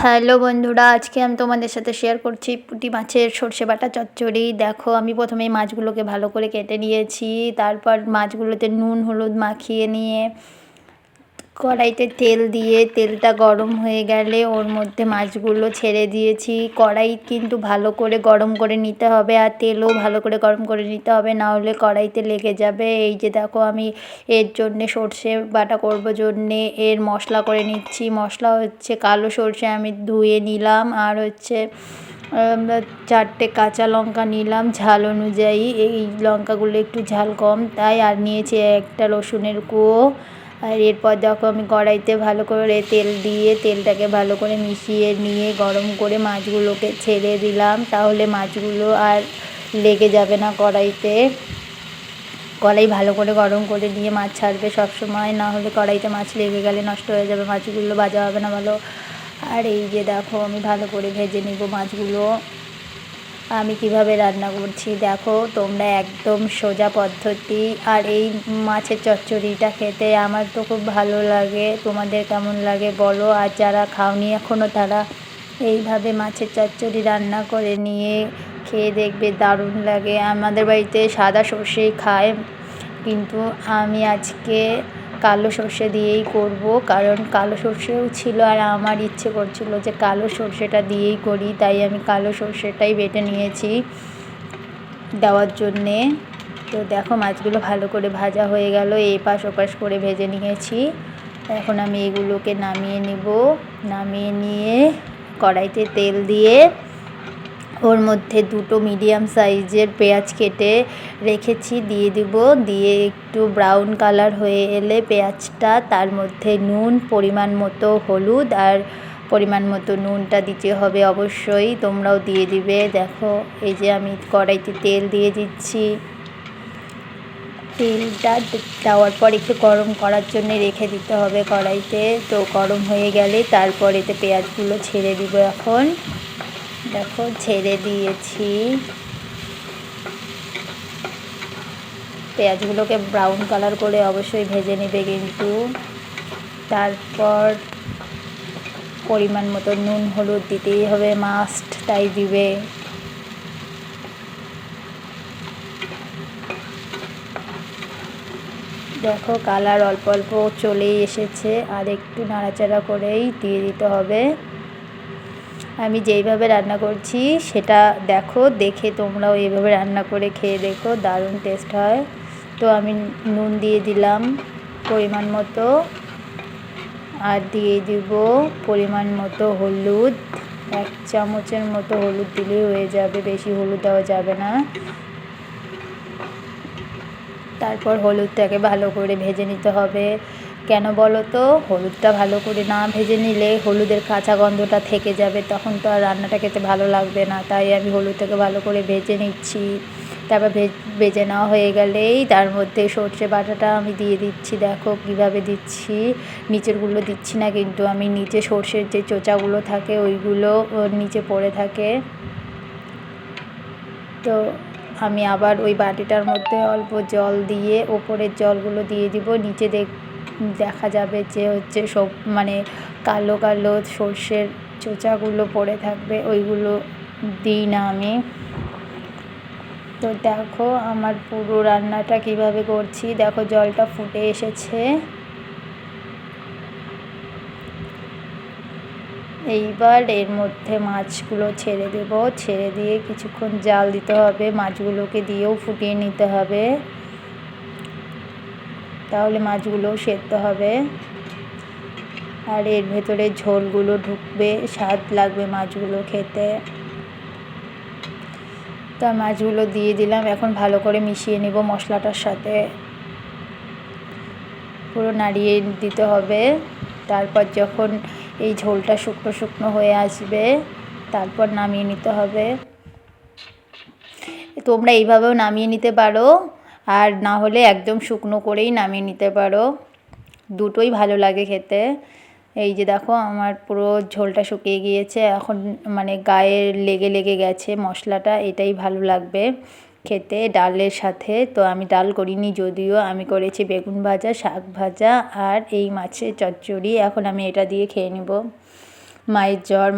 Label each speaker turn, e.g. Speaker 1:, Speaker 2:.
Speaker 1: Hello বন্ধুরা, আজকে আমি তোমাদের সাথে শেয়ার করছি পুঁটি মাছের সর্ষে বাটা চচ্চড়ি। দেখো, আমি প্রথমেই মাছগুলোকে ভালো করে কেটে নিয়েছি। তারপর মাছগুলোতে নুন হলুদ মাখিয়ে নিয়ে কড়াইতে তেল দিয়ে তেলটা গরম হয়ে গেলে ওর মধ্যে মাছগুলো ছেড়ে দিয়েছি। কড়াই কিন্তু ভালো করে গরম করে নিতে হবে, আর তেলও ভালো করে গরম করে নিতে হবে, না হলে কড়াইতে লেগে যাবে। এই যে দেখো, আমি এর জন্যে সর্ষে বাটা করবো জন্যে এর মশলা করে নিচ্ছি। মশলা হচ্ছে কালো সর্ষে আমি ধুয়ে নিলাম, আর হচ্ছে 4টে কাঁচা লঙ্কা নিলাম ঝাল অনুযায়ী। এই লঙ্কাগুলো একটু ঝাল কম তাই, আর নিয়েছি একটা রসুনের কুয়ো। আর এরপর দেখো, আমি কড়াইতে ভালো করে তেল দিয়ে তেলটাকে ভালো করে মিশিয়ে নিয়ে গরম করে মাছগুলোকে ছেড়ে দিলাম, তাহলে মাছগুলো আর লেগে যাবে না কড়াইতে। কড়াই ভালো করে গরম করে নিয়ে মাছ ছাড়বে সবসময়, না হলে কড়াইতে মাছ লেগে গেলে নষ্ট হয়ে যাবে, মাছগুলো ভাজা হবে না ভালো। আর এই যে দেখো, আমি ভালো করে ভেজে নিব মাছগুলো। আমি কিভাবে রান্না করছি দেখো তোমরা, একদম সোজা পদ্ধতি। আর এই মাছের চচ্চড়িটা খেতে আমার তো খুব ভালো লাগে, তোমাদের কেমন লাগে বলো। আর যারা খাওনি এখনও তারা এইভাবে মাছের চচ্চড়ি রান্না করে নিয়ে খেয়ে দেখবে, দারুণ লাগে। আমাদের বাড়িতে সাদা সর্ষেই খায়, কিন্তু আমি আজকে কালো সর্ষে দিয়েই করব, কারণ কালো সর্ষেও ছিল আর আমার ইচ্ছে করছিল যে কালো সর্ষেটা দিয়েই করি, তাই আমি কালো সর্ষেটাই বেটে নিয়েছি দেওয়ার জন্যে। তো দেখো, মাছগুলো ভালো করে ভাজা হয়ে গেল, এপাশ ওপাশ করে ভেজে নিয়েছি। এখন আমি এগুলোকে নামিয়ে নিব। নামিয়ে নিয়ে কড়াইতে তেল দিয়ে ওর মধ্যে 2টো মিডিয়াম সাইজের পেঁয়াজ কেটে রেখেছি দিয়ে দিব। দিয়ে একটু ব্রাউন কালার হয়ে এলে পেঁয়াজটা, তার মধ্যে নুন, পরিমাণ মতো হলুদ, আর পরিমাণ মতো নুনটা দিতে হবে অবশ্যই, তোমরাও দিয়ে দিবে। দেখো, এই যে আমি কড়াইতে তেল দিয়ে দিচ্ছি। তেলটা দেওয়ার পর একটু গরম করার জন্য রেখে দিতে হবে কড়াইতে। তো গরম হয়ে গেলে তারপর এতে পেঁয়াজগুলো ছেড়ে দিব। এখন দেখো, ছেড়ে দিয়েছি। পেঁয়াজগুলোকে ব্রাউন কালার করে অবশ্যই ভেজে নেবে কিন্তু। তারপর পরিমাণ মতো নুন হলুদ দিতেই হবে, মাস্ট, তাই দিবে। দেখো, কালার অল্প অল্প চলেই এসেছে, আর একটু নাড়াচাড়া করেই দিয়ে দিতে হবে। আমি যেইভাবে রান্না করছি সেটা দেখো, দেখে তোমরাও এইভাবে রান্না করে খেয়ে দেখো, দারুণ টেস্ট হয়। তো আমি নুন দিয়ে দিলাম পরিমাণ মতো, আর দিয়ে দিব পরিমাণ মতো হলুদ। 1 চামচের মতো হলুদ দিলেই হয়ে যাবে, বেশি হলুদ দেওয়া যাবে না। তারপর হলুদটাকে ভালো করে ভেজে নিতে হবে। কেন বলো তো, হলুদটা ভালো করে না ভেজে নিলে হলুদের কাঁচা গন্ধটা থেকে যাবে, তখন তো আর রান্নাটা খেতে ভালো লাগবে না। তাই আমি হলুদটাকে ভালো করে ভেজে নিচ্ছি। তারপর ভেজে নেওয়া হয়ে গেলেই তার মধ্যে সর্ষে বাটাটা আমি দিয়ে দিচ্ছি। দেখো কীভাবে দিচ্ছি, নিচেরগুলো দিচ্ছি না কিন্তু, আমি নিচে সর্ষের যে চোচাগুলো থাকে ওইগুলো ওর নিচে পড়ে থাকে। তো আমি আবার ওই বাটিটার মধ্যে অল্প জল দিয়ে ওপরের জলগুলো দিয়ে দিব। নিচে দেখা যাবে যে হচ্ছে সব মানে কালো কালো সর্ষের চোচাগুলো পড়ে থাকবে, ওইগুলো দিই না আমি। তো দেখো আমার পুরো রান্নাটা কিভাবে করছি, দেখো জলটা ফুটে এসেছে। এইবার এর মধ্যে মাছগুলো ছেড়ে দেব, ছেড়ে দিয়ে কিছুক্ষণ জাল দিতে হবে, মাছগুলোকে দিয়েও ফুটিয়ে নিতে হবে, তাহলে মাছগুলোও সেদ্ধ হবে আর এর ভেতরে ঝোলগুলো ঢুকবে, স্বাদ লাগবে মাছগুলো খেতে। তা মাছগুলো দিয়ে দিলাম, এখন ভালো করে মিশিয়ে নেব মশলাটার সাথে, পুরো নাড়িয়ে দিতে হবে। তারপর যখন এই ঝোলটা শুকনো শুকনো হয়ে আসবে তারপর নামিয়ে নিতে হবে। তোমরা এইভাবেও নামিয়ে নিতে পারো, আর না হলে একদম শুকনো করেই নামিয়ে নিতে পারো, দুটোই ভালো লাগে খেতে। এই যে দেখো, আমার পুরো ঝোলটা শুকিয়ে গিয়েছে, এখন মানে গায়ে লেগে লেগে গেছে মশলাটা, এটাই ভালো লাগবে খেতে ডালের সাথে। তো আমি ডাল করিনি, যদিও আমি করেছি বেগুন ভাজা, শাক ভাজা আর এই মাছের চচ্চড়ি। এখন আমি এটা দিয়ে খেয়ে নেব। মায়ের জ্বর,